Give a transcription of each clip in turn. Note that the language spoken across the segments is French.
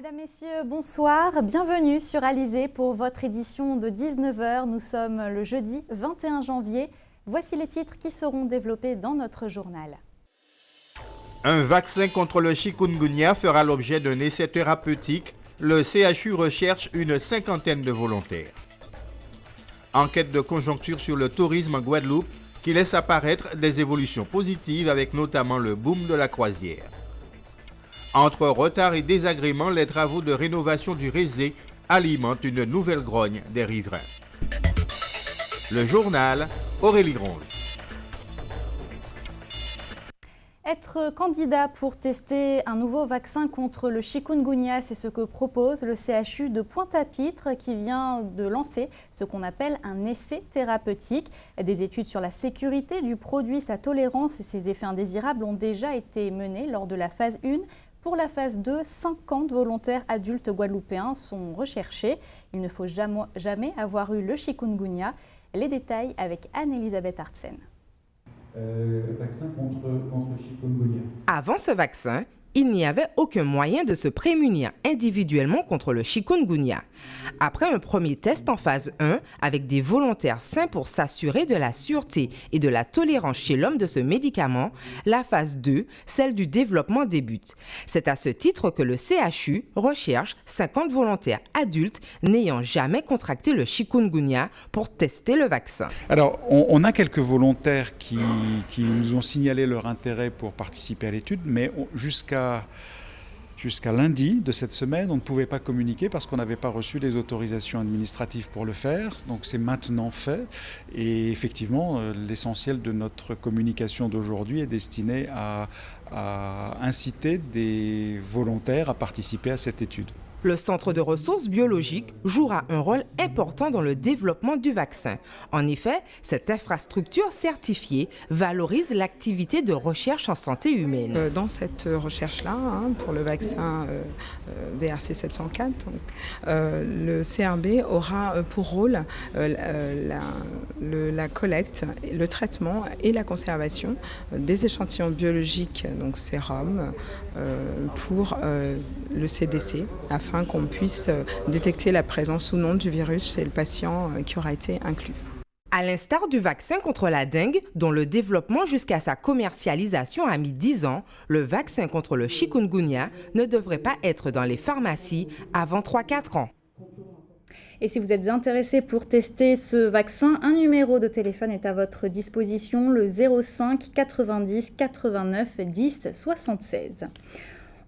Mesdames, Messieurs, bonsoir. Bienvenue sur Alizé pour votre édition de 19h. Nous sommes le jeudi 21 janvier. Voici les titres qui seront développés dans notre journal. Un vaccin contre le chikungunya fera l'objet d'un essai thérapeutique. Le CHU recherche une cinquantaine de volontaires. Enquête de conjoncture sur le tourisme en Guadeloupe qui laisse apparaître des évolutions positives avec notamment le boom de la croisière. Entre retard et désagréments, les travaux de rénovation du Rézé alimentent une nouvelle grogne des riverains. Le journal, Aurélie Gronge. Être candidat pour tester un nouveau vaccin contre le chikungunya, c'est ce que propose le CHU de Pointe-à-Pitre qui vient de lancer ce qu'on appelle un essai thérapeutique. Des études sur la sécurité du produit, sa tolérance et ses effets indésirables ont déjà été menées lors de la phase 1. Pour la phase 2, 50 volontaires adultes guadeloupéens sont recherchés. Il ne faut jamais avoir eu le chikungunya. Les détails avec Anne-Elisabeth Artsen. Vaccin contre le chikungunya. Avant ce vaccin, il n'y avait aucun moyen de se prémunir individuellement contre le chikungunya. Après un premier test en phase 1 avec des volontaires sains pour s'assurer de la sûreté et de la tolérance chez l'homme de ce médicament, la phase 2, celle du développement, débute. C'est à ce titre que le CHU recherche 50 volontaires adultes n'ayant jamais contracté le chikungunya pour tester le vaccin. Alors, on a quelques volontaires qui nous ont signalé leur intérêt pour participer à l'étude, mais Jusqu'à lundi de cette semaine, on ne pouvait pas communiquer parce qu'on n'avait pas reçu les autorisations administratives pour le faire. Donc c'est maintenant fait. Et effectivement, l'essentiel de notre communication d'aujourd'hui est destiné à inciter des volontaires à participer à cette étude. Le Centre de ressources biologiques jouera un rôle important dans le développement du vaccin. En effet, cette infrastructure certifiée valorise l'activité de recherche en santé humaine. Dans cette recherche-là, pour le vaccin VRC 704, le CRB aura pour rôle la collecte, le traitement et la conservation des échantillons biologiques, donc sérum, pour le CDC, afin qu'on puisse détecter la présence ou non du virus chez le patient qui aura été inclus. À l'instar du vaccin contre la dengue, dont le développement jusqu'à sa commercialisation a mis 10 ans, le vaccin contre le chikungunya ne devrait pas être dans les pharmacies avant 3-4 ans. Et si vous êtes intéressé pour tester ce vaccin, un numéro de téléphone est à votre disposition, le 05 90 89 10 76.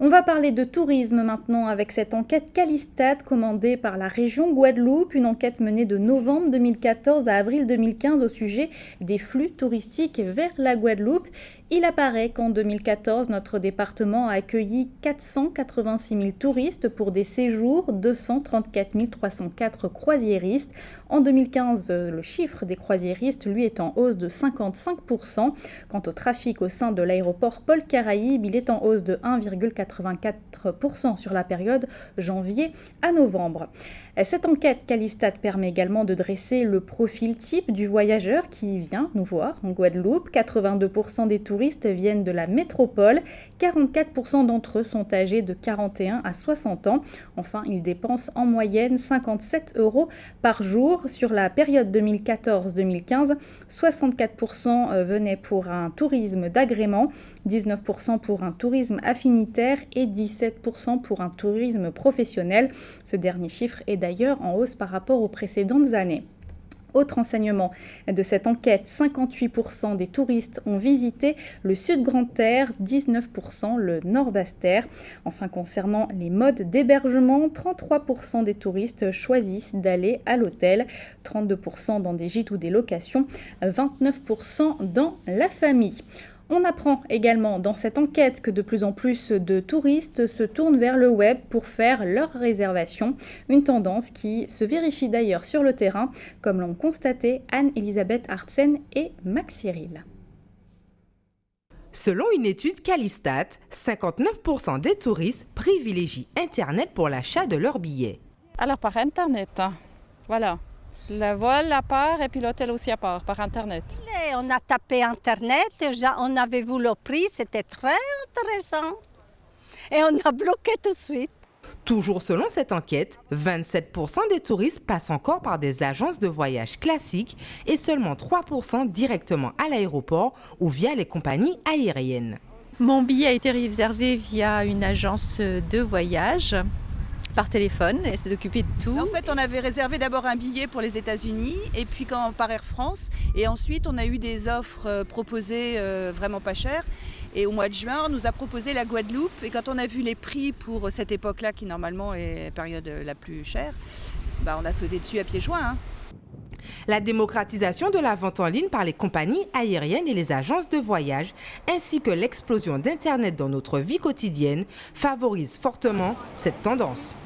On va parler de tourisme maintenant avec cette enquête Calistat commandée par la région Guadeloupe, une enquête menée de novembre 2014 à avril 2015 au sujet des flux touristiques vers la Guadeloupe. Il apparaît qu'en 2014, notre département a accueilli 486 000 touristes pour des séjours, 234 304 croisiéristes. En 2015, le chiffre des croisiéristes, lui, est en hausse de 55%. Quant au trafic au sein de l'aéroport Paul Caraïbe, il est en hausse de 1,84% sur la période janvier à novembre. Cette enquête Calistat permet également de dresser le profil type du voyageur qui vient nous voir en Guadeloupe. 82% des touristes viennent de la métropole, 44% d'entre eux sont âgés de 41 à 60 ans. Enfin, ils dépensent en moyenne 57 € par jour. Sur la période 2014-2015, 64% venaient pour un tourisme d'agrément, 19% pour un tourisme affinitaire et 17% pour un tourisme professionnel. Ce dernier chiffre est d'ailleurs en hausse par rapport aux précédentes années. Autre enseignement de cette enquête, 58% des touristes ont visité le Sud Grande-Terre, 19% le Nord Basse-Terre. Enfin, concernant les modes d'hébergement, 33% des touristes choisissent d'aller à l'hôtel, 32% dans des gîtes ou des locations, 29% dans la famille. On apprend également dans cette enquête que de plus en plus de touristes se tournent vers le web pour faire leurs réservations, une tendance qui se vérifie d'ailleurs sur le terrain, comme l'ont constaté Anne-Elisabeth Artsen et Max Cyril. Selon une étude Calistat, 59% des touristes privilégient Internet pour l'achat de leurs billets. Alors par Internet, voilà. Le vol à part et puis l'hôtel aussi à part, par Internet. Et on a tapé Internet, on avait vu le prix, c'était très intéressant. Et on a bloqué tout de suite. Toujours selon cette enquête, 27% des touristes passent encore par des agences de voyage classiques et seulement 3% directement à l'aéroport ou via les compagnies aériennes. Mon billet a été réservé via une agence de voyage par téléphone. Elle s'est occupée de tout. En fait, on avait réservé d'abord un billet pour les États-Unis et puis par Air France. Et ensuite, on a eu des offres proposées vraiment pas chères. Et au mois de juin, on nous a proposé la Guadeloupe. Et quand on a vu les prix pour cette époque-là, qui normalement est la période la plus chère, on a sauté dessus à pieds joints. Hein. La démocratisation de la vente en ligne par les compagnies aériennes et les agences de voyage, ainsi que l'explosion d'Internet dans notre vie quotidienne, favorisent fortement cette tendance.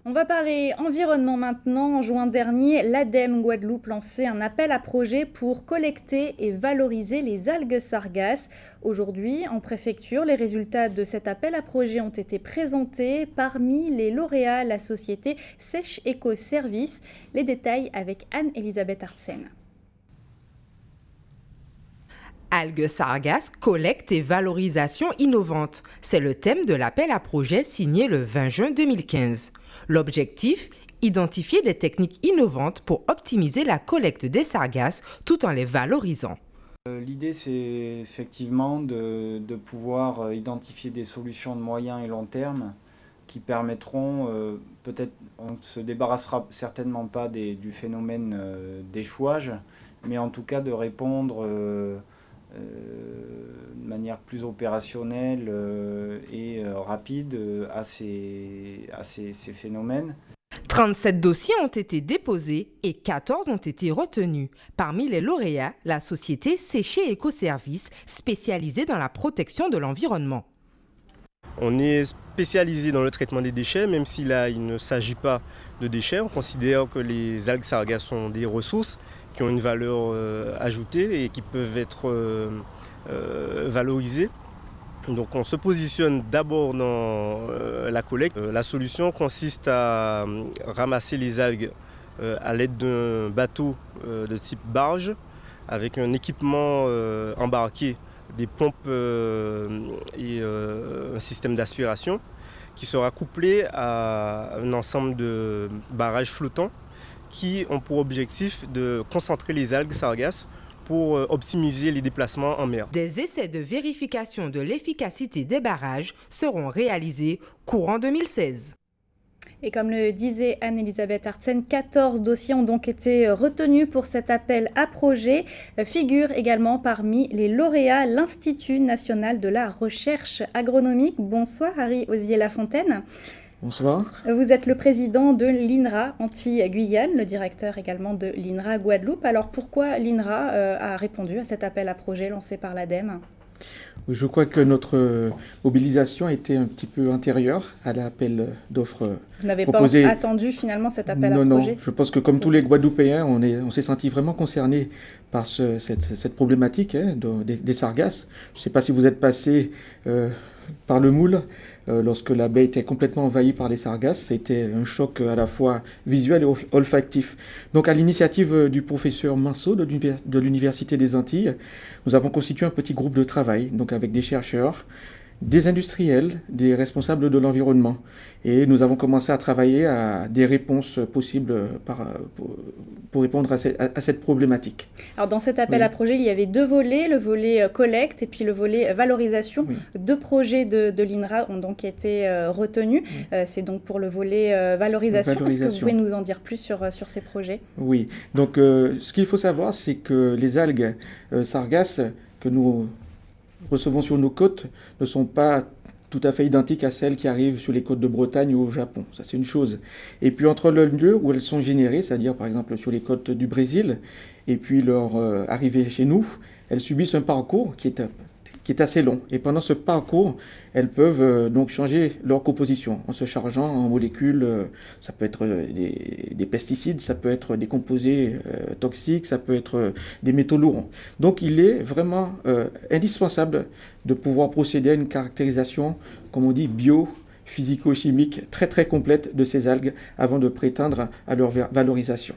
On va parler environnement maintenant. En juin dernier, l'ADEME Guadeloupe lançait un appel à projet pour collecter et valoriser les algues sargasses. Aujourd'hui, en préfecture, les résultats de cet appel à projet ont été présentés. Parmi les lauréats, la société Sèche Eco Service. Les détails avec Anne-Elisabeth Artsen. Algues sargasses, collecte et valorisation innovante. C'est le thème de l'appel à projet signé le 20 juin 2015. L'objectif, identifier des techniques innovantes pour optimiser la collecte des sargasses tout en les valorisant. L'idée, c'est effectivement de pouvoir identifier des solutions de moyen et long terme qui permettront, peut-être, on ne se débarrassera certainement pas du phénomène d'échouage, mais en tout cas de répondre de manière plus opérationnelle et rapide à ces phénomènes. 37 dossiers ont été déposés et 14 ont été retenus. Parmi les lauréats, la société Séché Écoservices, spécialisée dans la protection de l'environnement. On est spécialisé dans le traitement des déchets, même si là il ne s'agit pas de déchets. On considère que les algues sargasses sont des ressources qui ont une valeur ajoutée et qui peuvent être valorisées. Donc on se positionne d'abord dans la collecte. La solution consiste à ramasser les algues à l'aide d'un bateau de type barge avec un équipement embarqué, des pompes et un système d'aspiration qui sera couplé à un ensemble de barrages flottants qui ont pour objectif de concentrer les algues sargasses pour optimiser les déplacements en mer. Des essais de vérification de l'efficacité des barrages seront réalisés courant 2016. Et comme le disait Anne-Elisabeth Artsen, 14 dossiers ont donc été retenus pour cet appel à projet. Figure également parmi les lauréats l'Institut national de la recherche agronomique. Bonsoir Harry Osier-Lafontaine. Bonsoir. Vous êtes le président de l'INRA Antilles-Guyane, le directeur également de l'INRA Guadeloupe. Alors pourquoi l'INRA a répondu à cet appel à projet lancé par l'ADEME ? Je crois que notre mobilisation était un petit peu antérieure à l'appel d'offres. Vous n'avez proposé. Pas attendu finalement cet appel à projet ? Non, je pense que comme tous les Guadeloupéens, on s'est senti vraiment concernés par cette problématique des sargasses. Je ne sais pas si vous êtes passé par le Moule. Lorsque la baie était complètement envahie par les sargasses, c'était un choc à la fois visuel et olfactif. Donc à l'initiative du professeur Manceau de l'Université des Antilles, nous avons constitué un petit groupe de travail, donc avec des chercheurs, des industriels, des responsables de l'environnement. Et nous avons commencé à travailler à des réponses possibles pour répondre à cette problématique. Alors dans cet appel à projet, il y avait deux volets, le volet collecte et puis le volet valorisation. Oui. Deux projets de l'INRA ont donc été retenus. Oui. C'est donc pour le volet valorisation. Est-ce que vous pouvez nous en dire plus sur ces projets ? Oui, donc ce qu'il faut savoir, c'est que les algues sargasses que nous recevons sur nos côtes ne sont pas tout à fait identiques à celles qui arrivent sur les côtes de Bretagne ou au Japon. Ça, c'est une chose. Et puis, entre le lieu où elles sont générées, c'est-à-dire, par exemple, sur les côtes du Brésil, et puis leur arrivée chez nous, elles subissent un parcours qui est assez long. Et pendant ce parcours, elles peuvent donc changer leur composition en se chargeant en molécules. Ça peut être des pesticides, ça peut être des composés toxiques, ça peut être des métaux lourds. Donc il est vraiment indispensable de pouvoir procéder à une caractérisation, comme on dit, bio-physico-chimique très très complète de ces algues avant de prétendre à leur valorisation.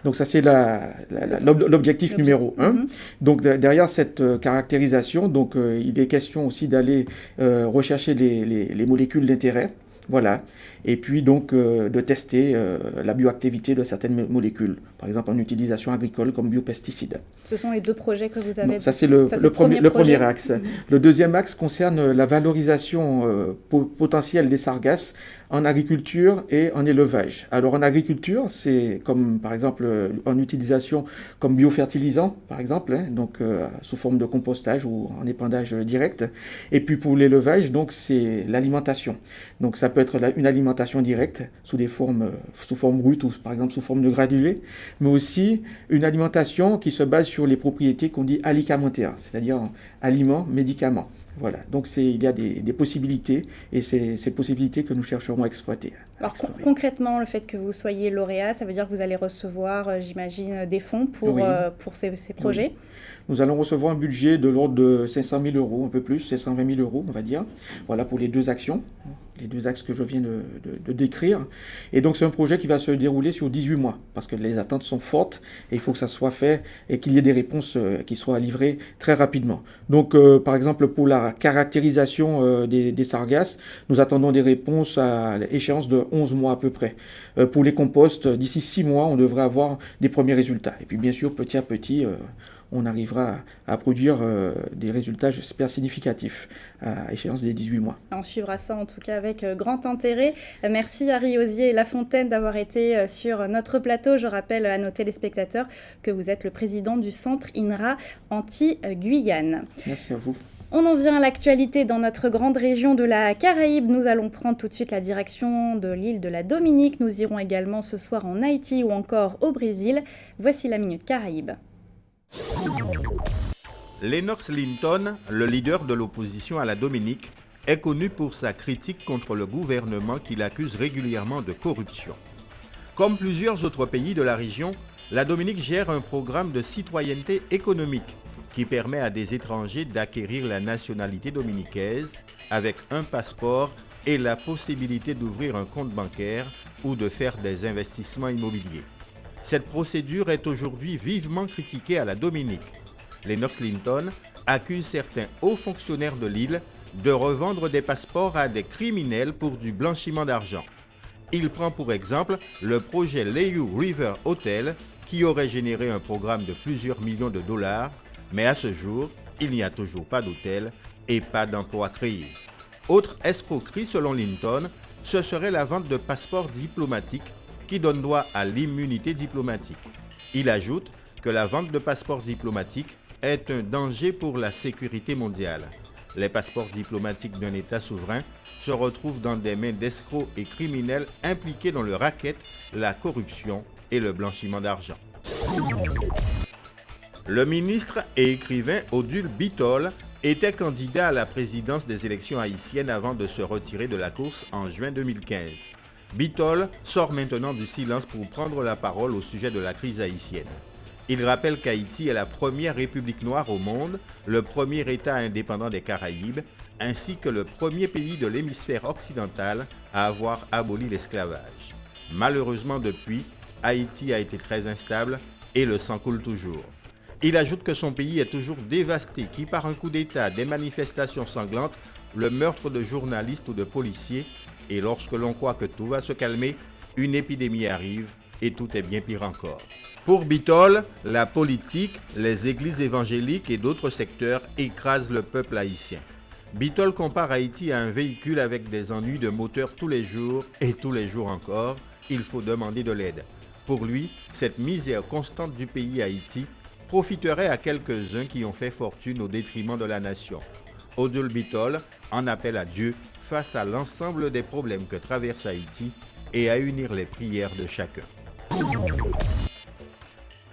Donc ça c'est l'objectif numéro 1. Donc derrière cette caractérisation, donc, il est question aussi d'aller rechercher les molécules d'intérêt. Voilà. Et puis donc de tester la bioactivité de certaines molécules, par exemple en utilisation agricole comme biopesticides. Ce sont les 2 projets que vous avez. Donc, ça c'est le premier axe. Le deuxième axe concerne la valorisation potentielle des sargasses en agriculture et en élevage. Alors en agriculture, c'est comme par exemple en utilisation comme biofertilisant, par exemple, donc sous forme de compostage ou en épandage direct. Et puis pour l'élevage, donc c'est l'alimentation. Donc ça peut être une alimentation directe sous forme brute ou par exemple sous forme de granulés, mais aussi une alimentation qui se base sur les propriétés qu'on dit alicamentaires, c'est-à-dire aliments, médicaments. Voilà, donc il y a des possibilités et c'est ces possibilités que nous chercherons à exploiter. Alors concrètement, le fait que vous soyez lauréat, ça veut dire que vous allez recevoir, j'imagine, des fonds pour ces projets. Oui. Nous allons recevoir un budget de l'ordre de 500 000 euros, un peu plus, 520 000 euros, on va dire. Voilà pour les 2 actions, les 2 axes que je viens de décrire. Et donc c'est un projet qui va se dérouler sur 18 mois, parce que les attentes sont fortes et il faut que ça soit fait et qu'il y ait des réponses qui soient livrées très rapidement. Donc par exemple pour la caractérisation des sargasses, nous attendons des réponses à l'échéance de 11 mois à peu près. Pour les composts, d'ici 6 mois, on devrait avoir des premiers résultats. Et puis bien sûr, petit à petit, on arrivera à produire des résultats, j'espère, significatifs à échéance des 18 mois. On suivra ça en tout cas avec grand intérêt. Merci Harry Osier et Lafontaine d'avoir été sur notre plateau. Je rappelle à nos téléspectateurs que vous êtes le président du centre INRA Antilles-Guyane. Merci à vous. On en vient à l'actualité dans notre grande région de la Caraïbe. Nous allons prendre tout de suite la direction de l'île de la Dominique. Nous irons également ce soir en Haïti ou encore au Brésil. Voici la Minute Caraïbe. Lennox Linton, le leader de l'opposition à la Dominique, est connu pour sa critique contre le gouvernement qu'il accuse régulièrement de corruption. Comme plusieurs autres pays de la région, la Dominique gère un programme de citoyenneté économique qui permet à des étrangers d'acquérir la nationalité dominicaine avec un passeport et la possibilité d'ouvrir un compte bancaire ou de faire des investissements immobiliers. Cette procédure est aujourd'hui vivement critiquée à la Dominique. Lennox Linton accuse certains hauts fonctionnaires de l'île de revendre des passeports à des criminels pour du blanchiment d'argent. Il prend pour exemple le projet Layou River Hotel qui aurait généré un programme de plusieurs millions de dollars, mais à ce jour, il n'y a toujours pas d'hôtel et pas d'emplois créés. Autre escroquerie selon Linton, ce serait la vente de passeports diplomatiques qui donne droit à l'immunité diplomatique. Il ajoute que la vente de passeports diplomatiques est un danger pour la sécurité mondiale. Les passeports diplomatiques d'un État souverain se retrouvent dans des mains d'escrocs et criminels impliqués dans le racket, la corruption et le blanchiment d'argent. Le ministre et écrivain Odule Bitol était candidat à la présidence des élections haïtiennes avant de se retirer de la course en juin 2015. Bitol sort maintenant du silence pour prendre la parole au sujet de la crise haïtienne. Il rappelle qu'Haïti est la première république noire au monde, le premier État indépendant des Caraïbes, ainsi que le premier pays de l'hémisphère occidental à avoir aboli l'esclavage. Malheureusement depuis, Haïti a été très instable et le sang coule toujours. Il ajoute que son pays est toujours dévasté, qui par un coup d'État, des manifestations sanglantes, le meurtre de journalistes ou de policiers, et lorsque l'on croit que tout va se calmer, une épidémie arrive et tout est bien pire encore. Pour Bitol, la politique, les églises évangéliques et d'autres secteurs écrasent le peuple haïtien. Bitol compare Haïti à un véhicule avec des ennuis de moteur tous les jours et tous les jours encore, il faut demander de l'aide. Pour lui, cette misère constante du pays Haïti profiterait à quelques-uns qui ont fait fortune au détriment de la nation. Odule Bitol en appelle à Dieu face à l'ensemble des problèmes que traverse Haïti et à unir les prières de chacun.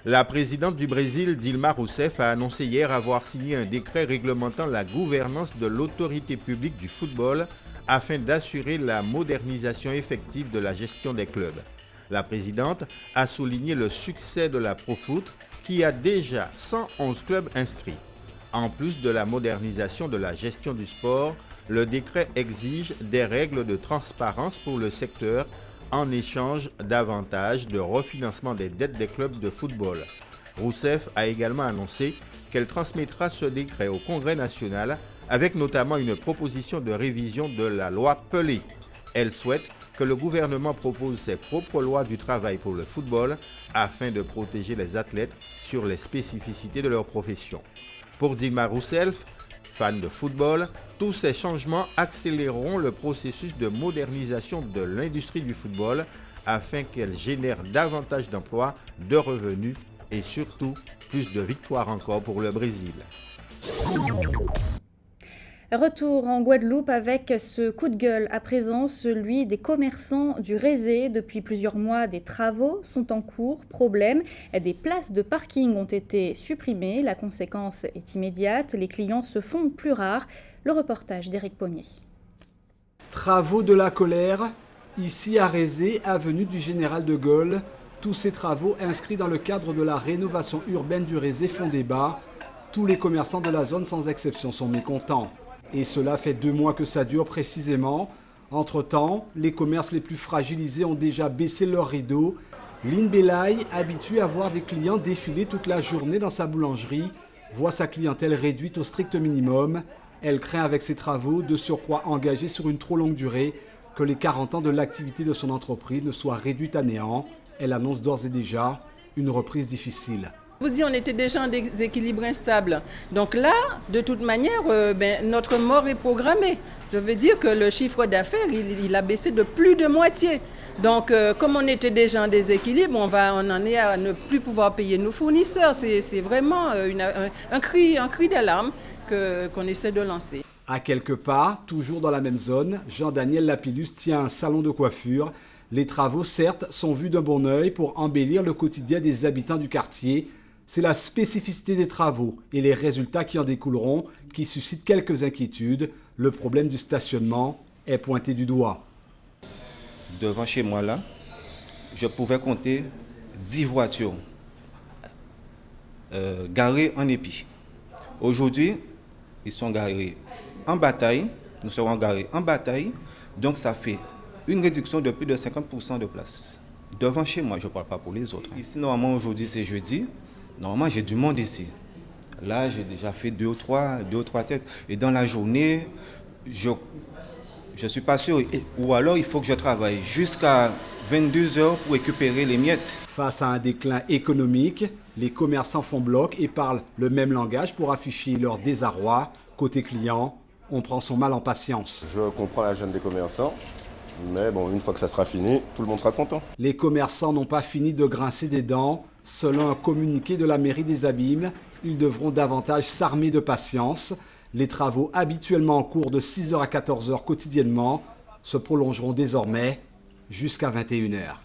La présidente du Brésil, Dilma Rousseff, a annoncé hier avoir signé un décret réglementant la gouvernance de l'autorité publique du football afin d'assurer la modernisation effective de la gestion des clubs. La présidente a souligné le succès de la Profoot qui a déjà 111 clubs inscrits. En plus de la modernisation de la gestion du sport, le décret exige des règles de transparence pour le secteur, dont la publication des résultats des matchs, ainsi que la publication des résultats des entraînements. Le secteur en échange davantage de refinancement des dettes des clubs de football. Rousseff a également annoncé qu'elle transmettra ce décret au Congrès national avec notamment une proposition de révision de la loi Pelé. Elle souhaite que le gouvernement propose ses propres lois du travail pour le football afin de protéger les athlètes sur les spécificités de leur profession. Pour Dilma Rousseff, fan de football, tous ces changements accéléreront le processus de modernisation de l'industrie du football afin qu'elle génère davantage d'emplois, de revenus et surtout plus de victoires encore pour le Brésil. Retour en Guadeloupe avec ce coup de gueule, à présent celui des commerçants du Rézé. Depuis plusieurs mois, des travaux sont en cours. Problème, des places de parking ont été supprimées. La conséquence est immédiate, les clients se font plus rares. Le reportage d'Éric Pommier. Travaux de la colère, ici à Rézé, avenue du Général de Gaulle. Tous ces travaux inscrits dans le cadre de la rénovation urbaine du Rézé font débat. Tous les commerçants de la zone sans exception sont mécontents. Et cela fait 2 mois que ça dure précisément. Entre-temps, les commerces les plus fragilisés ont déjà baissé leurs rideaux. Lynn Belaï, habituée à voir des clients défiler toute la journée dans sa boulangerie, voit sa clientèle réduite au strict minimum. Elle craint avec ses travaux, de surcroît engagés sur une trop longue durée, que les 40 ans de l'activité de son entreprise ne soient réduits à néant. Elle annonce d'ores et déjà une reprise difficile. Je vous dis, on était déjà en déséquilibre instable. Donc là, de toute manière, notre mort est programmée. Je veux dire que le chiffre d'affaires, il a baissé de plus de moitié. Donc, comme on était déjà en déséquilibre, on en est à ne plus pouvoir payer nos fournisseurs. C'est vraiment un cri d'alarme qu'on essaie de lancer. À quelques pas, toujours dans la même zone, Jean-Daniel Lapillus tient un salon de coiffure. Les travaux, certes, sont vus d'un bon œil pour embellir le quotidien des habitants du quartier. C'est la spécificité des travaux et les résultats qui en découleront qui suscitent quelques inquiétudes. Le problème du stationnement est pointé du doigt. Devant chez moi, là, je pouvais compter 10 voitures garées en épi. Aujourd'hui, ils sont garés en bataille. Nous serons garés en bataille. Donc, ça fait une réduction de plus de 50% de place. Devant chez moi, je ne parle pas pour les autres. Ici, normalement, aujourd'hui, c'est jeudi. Normalement, j'ai du monde ici. Là, j'ai déjà fait 2 ou 3 têtes. Et dans la journée, je ne suis pas sûr. Ou alors, il faut que je travaille jusqu'à 22 heures pour récupérer les miettes. Face à un déclin économique, les commerçants font bloc et parlent le même langage pour afficher leur désarroi. Côté client, on prend son mal en patience. Je comprends la gêne des commerçants. Mais bon, une fois que ça sera fini, tout le monde sera content. Les commerçants n'ont pas fini de grincer des dents. Selon un communiqué de la mairie des Abîmes, ils devront davantage s'armer de patience. Les travaux habituellement en cours de 6h à 14h quotidiennement se prolongeront désormais jusqu'à 21h.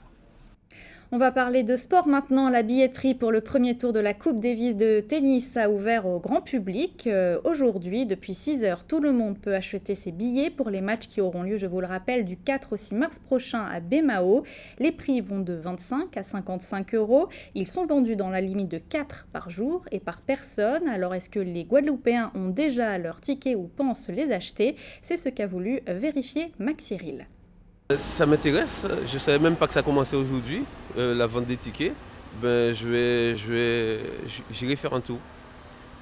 On va parler de sport maintenant. La billetterie pour le premier tour de la Coupe Davis de tennis a ouvert au grand public. Aujourd'hui, depuis 6h, tout le monde peut acheter ses billets pour les matchs qui auront lieu, je vous le rappelle, du 4 au 6 mars prochain à Baie-Mahault. Les prix vont de 25 à 55 €. Ils sont vendus dans la limite de 4 par jour et par personne. Alors, est-ce que les Guadeloupéens ont déjà leur ticket ou pensent les acheter? C'est ce qu'a voulu vérifier Max Cyril. Ça m'intéresse, je ne savais même pas que ça commençait aujourd'hui, la vente des tickets. J'irai faire un tour.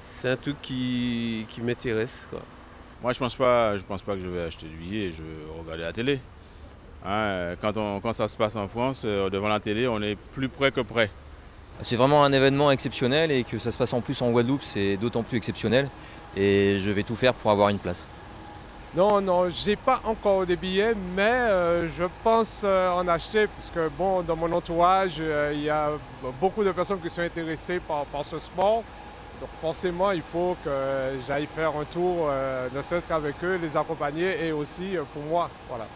C'est un truc qui m'intéresse, quoi. Moi, je pense pas que je vais acheter du billet et je vais regarder la télé. Hein, quand ça se passe en France, devant la télé, on est plus près que près. C'est vraiment un événement exceptionnel et que ça se passe en plus en Guadeloupe, c'est d'autant plus exceptionnel. Et je vais tout faire pour avoir une place. Non, j'ai pas encore des billets, mais je pense en acheter parce que bon, dans mon entourage, il y a beaucoup de personnes qui sont intéressées par ce sport. Donc forcément, il faut que j'aille faire un tour, ne serait-ce qu'avec eux, les accompagner et aussi pour moi. Voilà.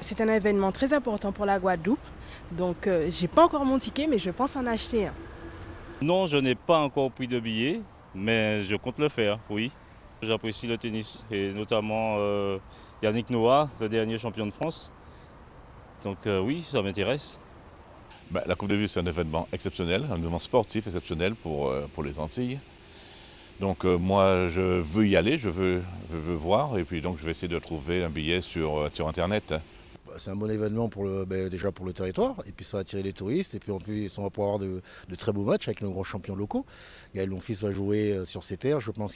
C'est un événement très important pour la Guadeloupe, donc j'ai pas encore mon ticket, mais je pense en acheter un. Non, je n'ai pas encore pris de billet, mais je compte le faire, oui. J'apprécie le tennis et notamment Yannick Noah, le dernier champion de France. Donc oui, ça m'intéresse. La Coupe Davis, c'est un événement exceptionnel, un événement sportif exceptionnel pour les Antilles. Donc moi, je veux y aller, je veux voir et puis donc je vais essayer de trouver un billet sur Internet. c'est un bon événement pour déjà pour le territoire, et puis ça va attirer les touristes, et puis en plus on va pouvoir avoir de très beaux matchs avec nos grands champions locaux. Gaël Monfils va jouer sur ses terres, je pense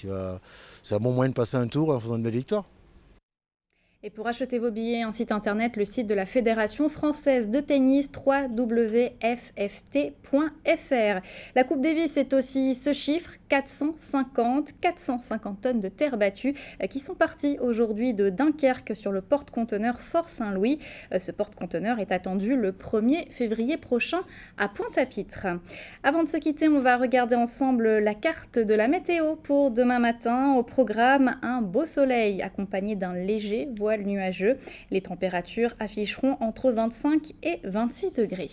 c'est un bon moyen de passer un tour en faisant une belle victoire. Et pour acheter vos billets, un site internet, le site de la Fédération française de tennis, www.ffT.fr. La Coupe Davis, c'est aussi ce chiffre, 450 tonnes de terre battue qui sont parties aujourd'hui de Dunkerque sur le porte-conteneur Fort Saint-Louis. Ce porte-conteneur est attendu le 1er février prochain à Pointe-à-Pitre. Avant de se quitter, on va regarder ensemble la carte de la météo pour demain matin. Au programme, un beau soleil accompagné d'un léger voile nuageux. Les températures afficheront entre 25 et 26 degrés.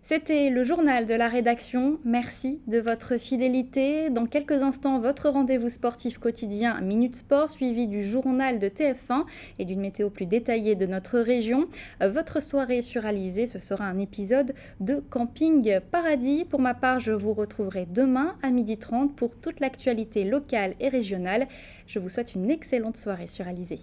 C'était le journal de la rédaction. Merci de votre fidélité. Dans quelques instants, votre rendez-vous sportif quotidien Minute Sport, suivi du journal de TF1 et d'une météo plus détaillée de notre région. Votre soirée sur Alizé, ce sera un épisode de Camping Paradis. Pour ma part, je vous retrouverai demain à 12h30 pour toute l'actualité locale et régionale. Je vous souhaite une excellente soirée sur Alizé.